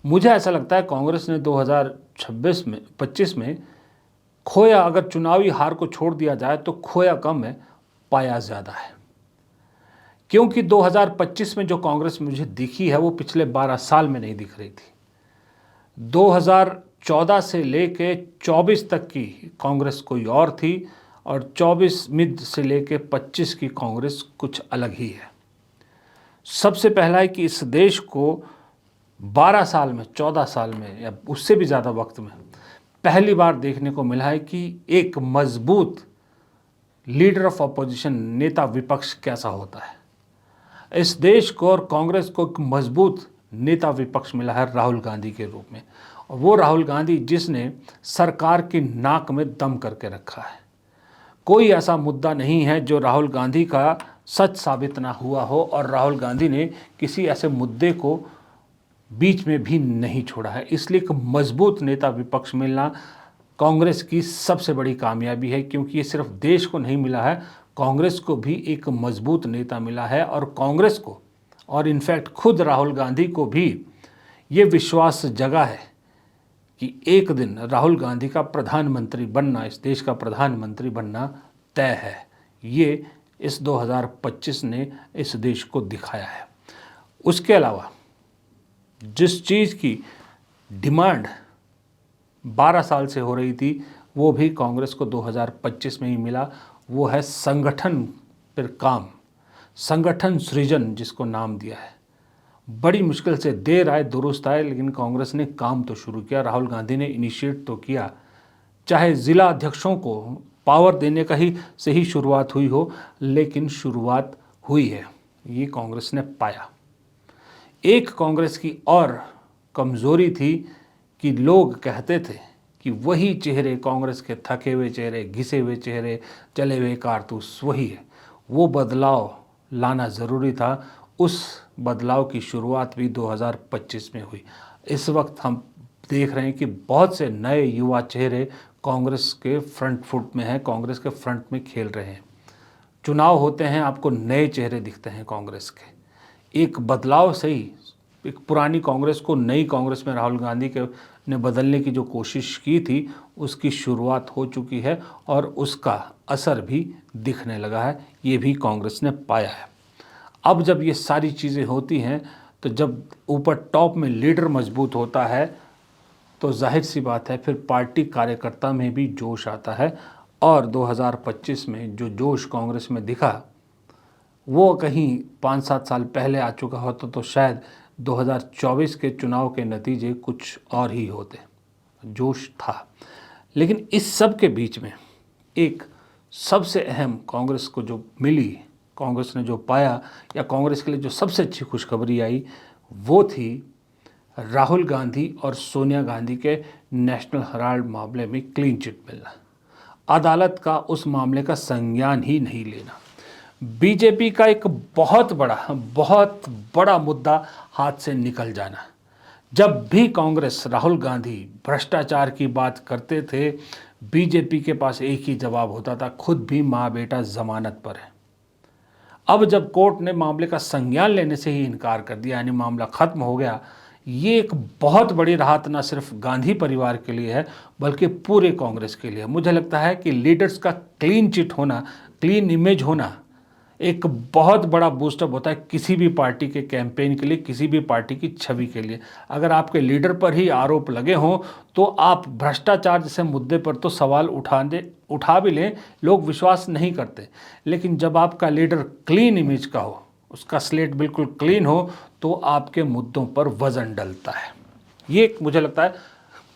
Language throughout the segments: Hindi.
मुझे ऐसा लगता है कांग्रेस ने 2026 में 25 में खोया, अगर चुनावी हार को छोड़ दिया जाए तो खोया कम है, पाया ज़्यादा है। क्योंकि 2025 में जो कांग्रेस मुझे दिखी है वो पिछले 12 साल में नहीं दिख रही थी। 2014 से लेके 24 तक की कांग्रेस कोई और थी और 24 मिड से लेके 25 की कांग्रेस कुछ अलग ही है। सबसे पहला है कि इस देश को 12 साल में, 14 साल में या उससे भी ज़्यादा वक्त में पहली बार देखने को मिला है कि एक मजबूत लीडर ऑफ अपोजिशन, नेता विपक्ष कैसा होता है। इस देश को और कांग्रेस को एक मजबूत नेता विपक्ष मिला है राहुल गांधी के रूप में, और वो राहुल गांधी जिसने सरकार की नाक में दम करके रखा है। कोई ऐसा मुद्दा नहीं है जो राहुल गांधी का सच साबित ना हुआ हो, और राहुल गांधी ने किसी ऐसे मुद्दे को बीच में भी नहीं छोड़ा है। इसलिए एक मजबूत नेता विपक्ष मिलना कांग्रेस की सबसे बड़ी कामयाबी है, क्योंकि ये सिर्फ देश को नहीं मिला है, कांग्रेस को भी एक मजबूत नेता मिला है। और कांग्रेस को, और इनफैक्ट खुद राहुल गांधी को भी ये विश्वास जगा है कि एक दिन राहुल गांधी का प्रधानमंत्री बनना, इस देश का प्रधानमंत्री बनना तय है। ये इस 2025 ने इस देश को दिखाया है। उसके अलावा जिस चीज़ की डिमांड 12 साल से हो रही थी वो भी कांग्रेस को 2025 में ही मिला, वो है संगठन पर काम, संगठन सृजन जिसको नाम दिया है। बड़ी मुश्किल से देर आए दुरुस्त आए, लेकिन कांग्रेस ने काम तो शुरू किया। राहुल गांधी ने इनिशिएट तो किया, चाहे ज़िला अध्यक्षों को पावर देने का ही से ही शुरुआत हुई हो, लेकिन शुरुआत हुई है, ये कांग्रेस ने पाया। एक कांग्रेस की और कमज़ोरी थी कि लोग कहते थे कि वही चेहरे, कांग्रेस के थके हुए चेहरे, घिसे हुए चेहरे, चले हुए कारतूस वही है। वो बदलाव लाना ज़रूरी था। उस बदलाव की शुरुआत भी 2025 में हुई। इस वक्त हम देख रहे हैं कि बहुत से नए युवा चेहरे कांग्रेस के फ्रंट फुट में हैं, कांग्रेस के फ्रंट में खेल रहे हैं। चुनाव होते हैं, आपको नए चेहरे दिखते हैं कांग्रेस के। एक बदलाव से ही एक पुरानी कांग्रेस को नई कांग्रेस में राहुल गांधी के ने बदलने की जो कोशिश की थी उसकी शुरुआत हो चुकी है और उसका असर भी दिखने लगा है। ये भी कांग्रेस ने पाया है। अब जब ये सारी चीज़ें होती हैं तो जब ऊपर टॉप में लीडर मजबूत होता है तो जाहिर सी बात है फिर पार्टी कार्यकर्ता में भी जोश आता है। और 2025 में जो जोश कांग्रेस में दिखा वो कहीं 5-7 साल पहले आ चुका होता तो शायद 2024 के चुनाव के नतीजे कुछ और ही होते। जोश था, लेकिन इस सब के बीच में एक सबसे अहम कांग्रेस को जो मिली, कांग्रेस ने जो पाया, या कांग्रेस के लिए जो सबसे अच्छी खुशखबरी आई, वो थी राहुल गांधी और सोनिया गांधी के नेशनल हेराल्ड मामले में क्लीन चिट मिलना, अदालत का उस मामले का संज्ञान ही नहीं लेना। बीजेपी का एक बहुत बड़ा मुद्दा हाथ से निकल जाना। जब भी कांग्रेस, राहुल गांधी भ्रष्टाचार की बात करते थे, बीजेपी के पास एक ही जवाब होता था, खुद भी माँ बेटा जमानत पर है। अब जब कोर्ट ने मामले का संज्ञान लेने से ही इनकार कर दिया, यानी मामला खत्म हो गया, ये एक बहुत बड़ी राहत न सिर्फ गांधी परिवार के लिए है बल्कि पूरे कांग्रेस के लिए। मुझे लगता है कि लीडर्स का क्लीन चिट होना, क्लीन इमेज होना एक बहुत बड़ा बूस्टअप होता है किसी भी पार्टी के कैंपेन के लिए, किसी भी पार्टी की छवि के लिए। अगर आपके लीडर पर ही आरोप लगे हों तो आप भ्रष्टाचार जैसे मुद्दे पर तो सवाल उठा भी लें, लोग विश्वास नहीं करते, लेकिन जब आपका लीडर क्लीन इमेज का हो, उसका स्लेट बिल्कुल क्लीन हो, तो आपके मुद्दों पर वज़न डलता है। ये मुझे लगता है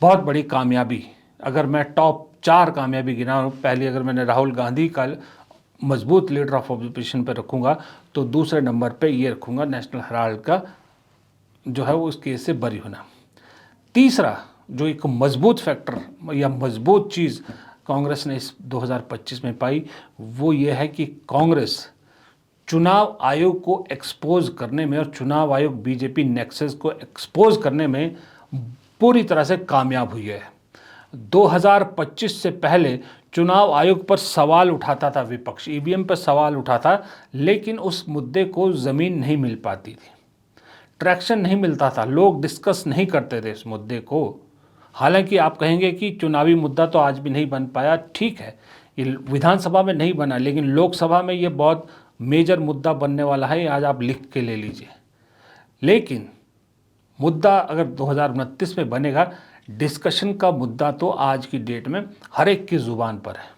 बहुत बड़ी कामयाबी। अगर मैं टॉप 4 कामयाबी गिनाऊं, पहली अगर मैंने राहुल गांधी का मजबूत लीडर ऑफ अपोजिशन पर रखूँगा तो दूसरे नंबर पे ये रखूँगा नेशनल हेराल्ड का जो है वो उस केस से बरी होना। तीसरा जो एक मजबूत फैक्टर या मजबूत चीज़ कांग्रेस ने इस 2025 में पाई वो ये है कि कांग्रेस चुनाव आयोग को एक्सपोज करने में और चुनाव आयोग बीजेपी नेक्सस को एक्सपोज करने में पूरी तरह से कामयाब हुई है। 2025 से पहले चुनाव आयोग पर सवाल उठाता था विपक्ष, ईवीएम पर सवाल उठाता, लेकिन उस मुद्दे को ज़मीन नहीं मिल पाती थी। ट्रैक्शन नहीं मिलता था, लोग डिस्कस नहीं करते थे इस मुद्दे को। हालांकि आप कहेंगे कि चुनावी मुद्दा तो आज भी नहीं बन पाया, ठीक है, ये विधानसभा में नहीं बना, लेकिन लोकसभा में ये बहुत मेजर मुद्दा बनने वाला है, आज आप लिख के ले लीजिए। लेकिन मुद्दा अगर 2029 में बनेगा, डिस्कशन का मुद्दा तो आज की डेट में हर एक की ज़ुबान पर है।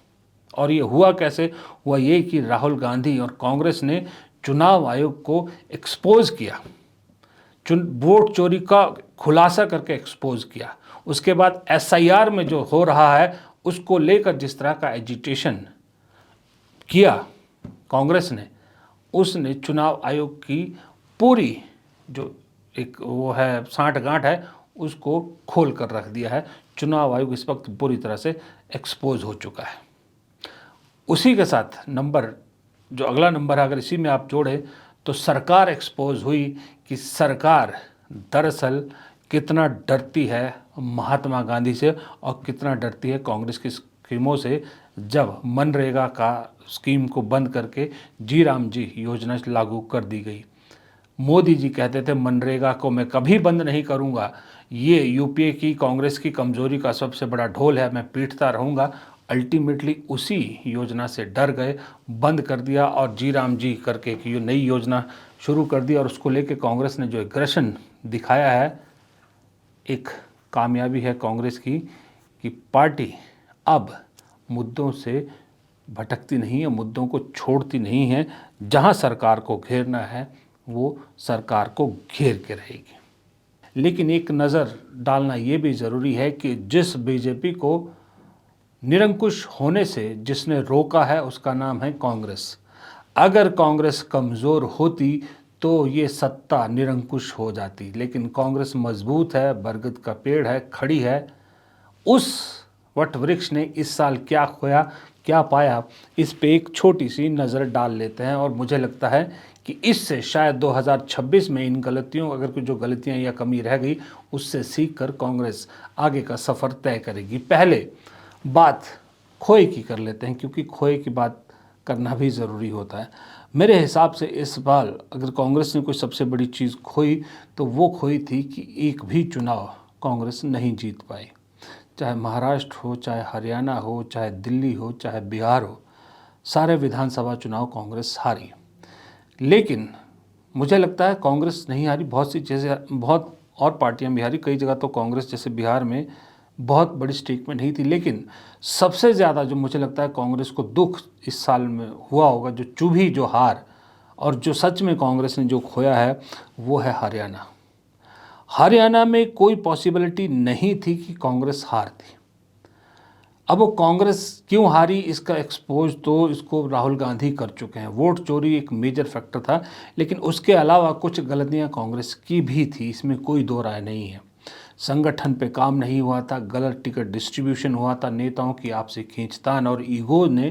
और ये हुआ कैसे? हुआ ये कि राहुल गांधी और कांग्रेस ने चुनाव आयोग को एक्सपोज किया, वोट चोरी का खुलासा करके एक्सपोज किया। उसके बाद एसआईआर में जो हो रहा है उसको लेकर जिस तरह का एजिटेशन किया कांग्रेस ने, उसने चुनाव आयोग की पूरी जो एक वो है सांठ-गांठ है उसको खोल कर रख दिया है। चुनाव आयोग इस वक्त पूरी तरह से एक्सपोज हो चुका है। उसी के साथ नंबर जो अगला नंबर है, अगर इसी में आप जोड़े तो सरकार एक्सपोज हुई कि सरकार दरअसल कितना डरती है महात्मा गांधी से और कितना डरती है कांग्रेस की स्कीमों से। जब मनरेगा का स्कीम को बंद करके जी राम जी योजना लागू कर दी गई, मोदी जी कहते थे मनरेगा को मैं कभी बंद नहीं करूंगा, ये यूपीए की कांग्रेस की कमजोरी का सबसे बड़ा ढोल है, मैं पीटता रहूंगा। अल्टीमेटली उसी योजना से डर गए, बंद कर दिया और जी राम जी करके कि ये नई योजना शुरू कर दी। और उसको लेके कांग्रेस ने जो एग्रेशन दिखाया है, एक कामयाबी है कांग्रेस की कि पार्टी अब मुद्दों से भटकती नहीं है, मुद्दों को छोड़ती नहीं है। जहां सरकार को घेरना है वो सरकार को घेर के रहेगी। लेकिन एक नज़र डालना ये भी ज़रूरी है कि जिस बीजेपी को निरंकुश होने से जिसने रोका है उसका नाम है कांग्रेस। अगर कांग्रेस कमज़ोर होती तो ये सत्ता निरंकुश हो जाती, लेकिन कांग्रेस मजबूत है, बरगद का पेड़ है, खड़ी है। उस वट वृक्ष ने इस साल क्या खोया क्या पाया, इस पे एक छोटी सी नज़र डाल लेते हैं। और मुझे लगता है कि इससे शायद 2026 में इन गलतियों, अगर कुछ जो गलतियां या कमी रह गई, उससे सीख कर कांग्रेस आगे का सफ़र तय करेगी। पहले बात खोए की कर लेते हैं, क्योंकि खोए की बात करना भी ज़रूरी होता है। मेरे हिसाब से इस बार अगर कांग्रेस ने कोई सबसे बड़ी चीज़ खोई तो वो खोई थी कि एक भी चुनाव कांग्रेस नहीं जीत पाई। चाहे महाराष्ट्र हो, चाहे हरियाणा हो, चाहे दिल्ली हो, चाहे बिहार हो, सारे विधानसभा चुनाव कांग्रेस हारी। लेकिन मुझे लगता है कांग्रेस नहीं हारी, बहुत सी चीज़ें, बहुत और पार्टियां भी हारी। कई जगह तो कांग्रेस जैसे बिहार में बहुत बड़ी स्टेक में नहीं थी। लेकिन सबसे ज़्यादा जो मुझे लगता है कांग्रेस को दुख इस साल में हुआ होगा, जो चुभी, जो हार और जो सच में कांग्रेस ने जो खोया है, वो है हरियाणा। हरियाणा में कोई पॉसिबिलिटी नहीं थी कि कांग्रेस हारती। अब वो कांग्रेस क्यों हारी इसका एक्सपोज तो इसको राहुल गांधी कर चुके हैं। वोट चोरी एक मेजर फैक्टर था, लेकिन उसके अलावा कुछ गलतियां कांग्रेस की भी थी, इसमें कोई दो राय नहीं है। संगठन पे काम नहीं हुआ था, गलत टिकट डिस्ट्रीब्यूशन हुआ था, नेताओं की आपसी खींचतान और ईगो ने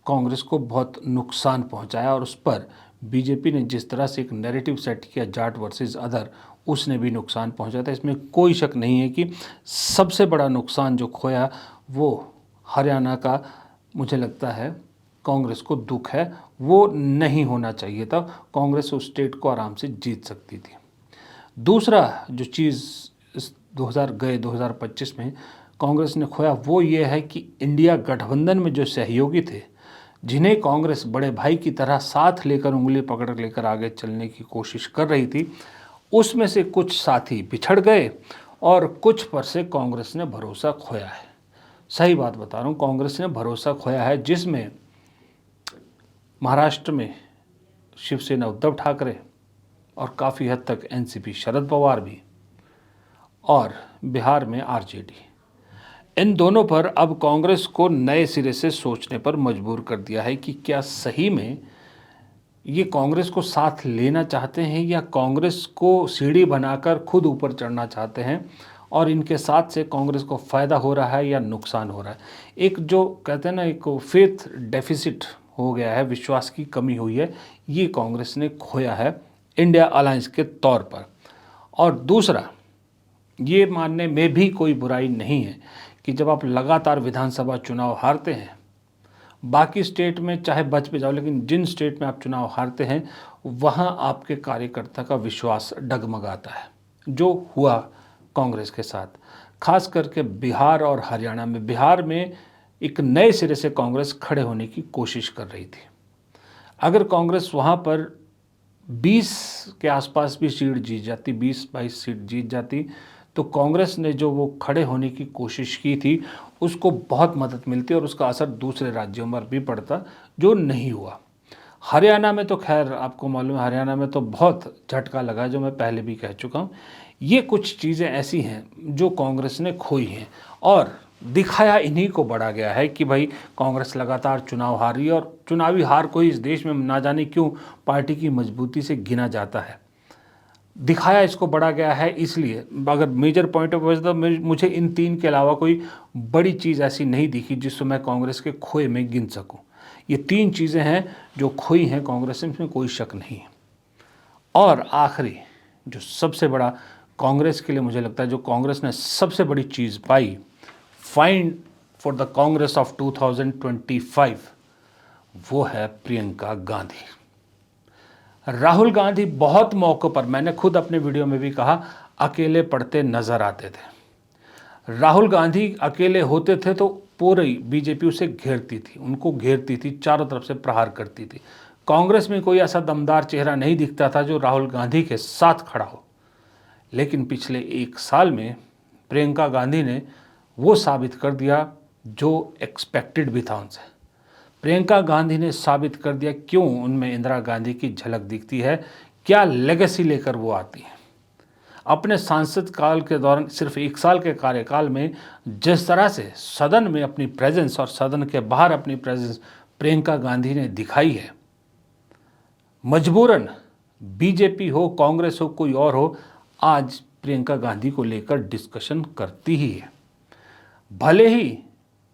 कांग्रेस को बहुत नुकसान पहुंचाया। और उस पर बीजेपी ने जिस तरह से एक नैरेटिव सेट किया जाट वर्सेस अदर, उसने भी नुकसान पहुंचाया था। इसमें कोई शक नहीं है कि सबसे बड़ा नुकसान जो खोया वो हरियाणा का, मुझे लगता है कांग्रेस को दुख है। वो नहीं होना चाहिए था, कांग्रेस उस स्टेट को आराम से जीत सकती थी। दूसरा जो चीज़ इस 2025 में कांग्रेस ने खोया वो ये है कि इंडिया गठबंधन में जो सहयोगी थे, जिन्हें कांग्रेस बड़े भाई की तरह साथ लेकर, उंगली पकड़ लेकर आगे चलने की कोशिश कर रही थी, उसमें से कुछ साथी बिछड़ गए और कुछ पर से कांग्रेस ने भरोसा खोया है। सही बात बता रहा हूँ, कांग्रेस ने भरोसा खोया है, जिसमें महाराष्ट्र में शिवसेना उद्धव ठाकरे और काफ़ी हद तक एनसीपी शरद पवार भी, और बिहार में आरजेडी। इन दोनों पर अब कांग्रेस को नए सिरे से सोचने पर मजबूर कर दिया है कि क्या सही में ये कांग्रेस को साथ लेना चाहते हैं या कांग्रेस को सीढ़ी बनाकर खुद ऊपर चढ़ना चाहते हैं, और इनके साथ से कांग्रेस को फ़ायदा हो रहा है या नुकसान हो रहा है। एक जो कहते हैं ना, एक फेथ डेफिसिट हो गया है, विश्वास की कमी हुई है, ये कांग्रेस ने खोया है इंडिया अलायंस के तौर पर। और दूसरा, ये मानने में भी कोई बुराई नहीं है कि जब आप लगातार विधानसभा चुनाव हारते हैं, बाकी स्टेट में चाहे बच पे जाओ, लेकिन जिन स्टेट में आप चुनाव हारते हैं वहाँ आपके कार्यकर्ता का विश्वास डगमगाता है, जो हुआ कांग्रेस के साथ। खास करके बिहार और हरियाणा में, बिहार में एक नए सिरे से कांग्रेस खड़े होने की कोशिश कर रही थी। अगर कांग्रेस वहाँ पर 20 के आसपास भी सीट जीत जाती, 20-22 सीट जीत जाती, तो कांग्रेस ने जो वो खड़े होने की कोशिश की थी उसको बहुत मदद मिलती और उसका असर दूसरे राज्यों पर भी पड़ता, जो नहीं हुआ। हरियाणा में तो खैर आपको मालूम है, हरियाणा में तो बहुत झटका लगा, जो मैं पहले भी कह चुका हूँ। ये कुछ चीज़ें ऐसी हैं जो कांग्रेस ने खोई हैं और दिखाया इन्हीं को बड़ा गया है कि भाई कांग्रेस लगातार चुनाव हार रही है, और चुनावी हार को ही इस देश में ना जाने क्यों पार्टी की मजबूती से गिना जाता है। दिखाया इसको बड़ा गया है, इसलिए अगर मेजर पॉइंट ऑफ व्यू तो मुझे इन तीन के अलावा कोई बड़ी चीज़ ऐसी नहीं दिखी जिसको मैं कांग्रेस के खोए में गिन सकूं। ये तीन चीज़ें हैं जो खोई हैं कांग्रेस में, इसमें कोई शक नहीं है। और आखिरी जो सबसे बड़ा कांग्रेस के लिए मुझे लगता है, जो कांग्रेस ने सबसे बड़ी चीज़ पाई, find for the Congress of 2025, वो है प्रियंका गांधी। राहुल गांधी बहुत मौक़ों पर, मैंने खुद अपने वीडियो में भी कहा, अकेले पड़ते नज़र आते थे। राहुल गांधी अकेले होते थे तो पूरी बीजेपी उसे घेरती थी, उनको घेरती थी, चारों तरफ से प्रहार करती थी। कांग्रेस में कोई ऐसा दमदार चेहरा नहीं दिखता था जो राहुल गांधी के साथ खड़ा हो। लेकिन पिछले 1 साल में प्रियंका गांधी ने वो साबित कर दिया जो एक्सपेक्टेड भी था उनसे। प्रियंका गांधी ने साबित कर दिया क्यों उनमें इंदिरा गांधी की झलक दिखती है, क्या लेगेसी लेकर वो आती है। अपने सांसद काल के दौरान, सिर्फ 1 साल के कार्यकाल में, जिस तरह से सदन में अपनी प्रेजेंस और सदन के बाहर अपनी प्रेजेंस प्रियंका गांधी ने दिखाई है, मजबूरन बीजेपी हो, कांग्रेस हो, कोई और हो, आज प्रियंका गांधी को लेकर डिस्कशन करती ही है। भले ही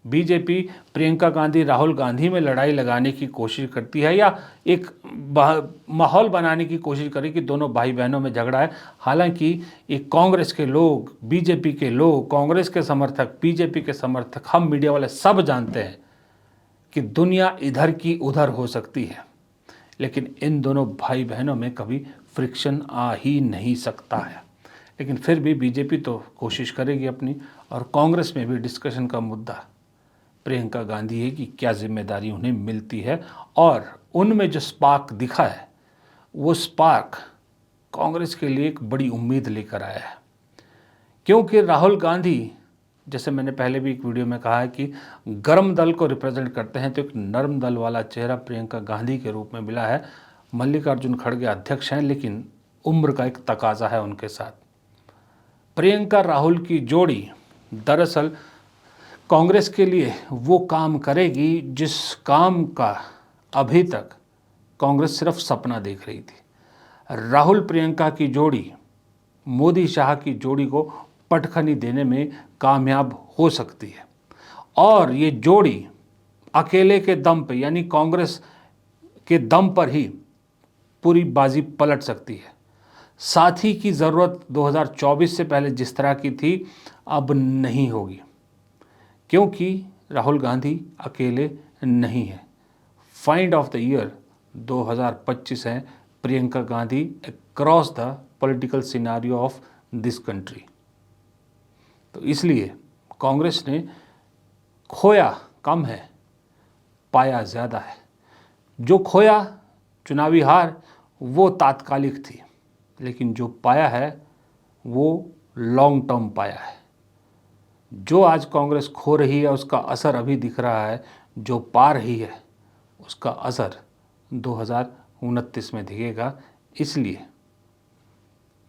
बीजेपी प्रियंका गांधी राहुल गांधी में लड़ाई लगाने की कोशिश करती है या एक माहौल बनाने की कोशिश करे कि दोनों भाई बहनों में झगड़ा है, हालांकि एक कांग्रेस के लोग, बीजेपी के लोग, कांग्रेस के समर्थक, बीजेपी के समर्थक, हम मीडिया वाले सब जानते हैं कि दुनिया इधर की उधर हो सकती है, लेकिन इन दोनों भाई बहनों में कभी फ्रिक्शन आ ही नहीं सकता है। लेकिन फिर भी बीजेपी तो कोशिश करेगी अपनी, और कांग्रेस में भी डिस्कशन का मुद्दा प्रियंका गांधी है कि क्या जिम्मेदारी उन्हें मिलती है। और उनमें जो स्पार्क दिखा है, वो स्पार्क कांग्रेस के लिए एक बड़ी उम्मीद लेकर आया है। क्योंकि राहुल गांधी, जैसे मैंने पहले भी एक वीडियो में कहा है कि गर्म दल को रिप्रेजेंट करते हैं, तो एक नरम दल वाला चेहरा प्रियंका गांधी के रूप में मिला है। मल्लिकार्जुन खड़गे अध्यक्ष हैं, लेकिन उम्र का एक तकाजा है उनके साथ। प्रियंका राहुल की जोड़ी दरअसल कांग्रेस के लिए वो काम करेगी जिस काम का अभी तक कांग्रेस सिर्फ सपना देख रही थी। राहुल प्रियंका की जोड़ी मोदी शाह की जोड़ी को पटखनी देने में कामयाब हो सकती है, और ये जोड़ी अकेले के दम पे, यानी कांग्रेस के दम पर ही पूरी बाजी पलट सकती है। साथी की ज़रूरत 2024 से पहले जिस तरह की थी, अब नहीं होगी, क्योंकि राहुल गांधी अकेले नहीं है। फाइंड ऑफ द ईयर 2025 है Priyanka Gandhi across the political scenario of this country. तो इसलिए कांग्रेस ने खोया कम है, पाया ज़्यादा है। जो खोया, चुनावी हार, वो तात्कालिक थी, लेकिन जो पाया है वो लॉन्ग टर्म पाया है। जो आज कांग्रेस खो रही है उसका असर अभी दिख रहा है, जो पा रही है उसका असर 2029 में दिखेगा। इसलिए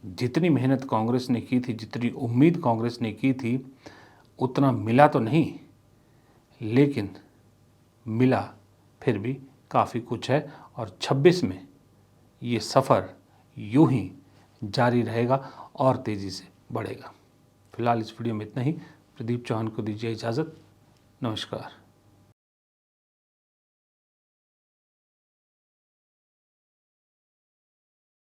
जितनी मेहनत कांग्रेस ने की थी, जितनी उम्मीद कांग्रेस ने की थी, उतना मिला तो नहीं, लेकिन मिला फिर भी काफ़ी कुछ है। और 26 में ये सफ़र यूं ही जारी रहेगा और तेज़ी से बढ़ेगा। फिलहाल इस वीडियो में इतना ही। प्रदीप चौहान को दीजिए इजाज़त। नमस्कार।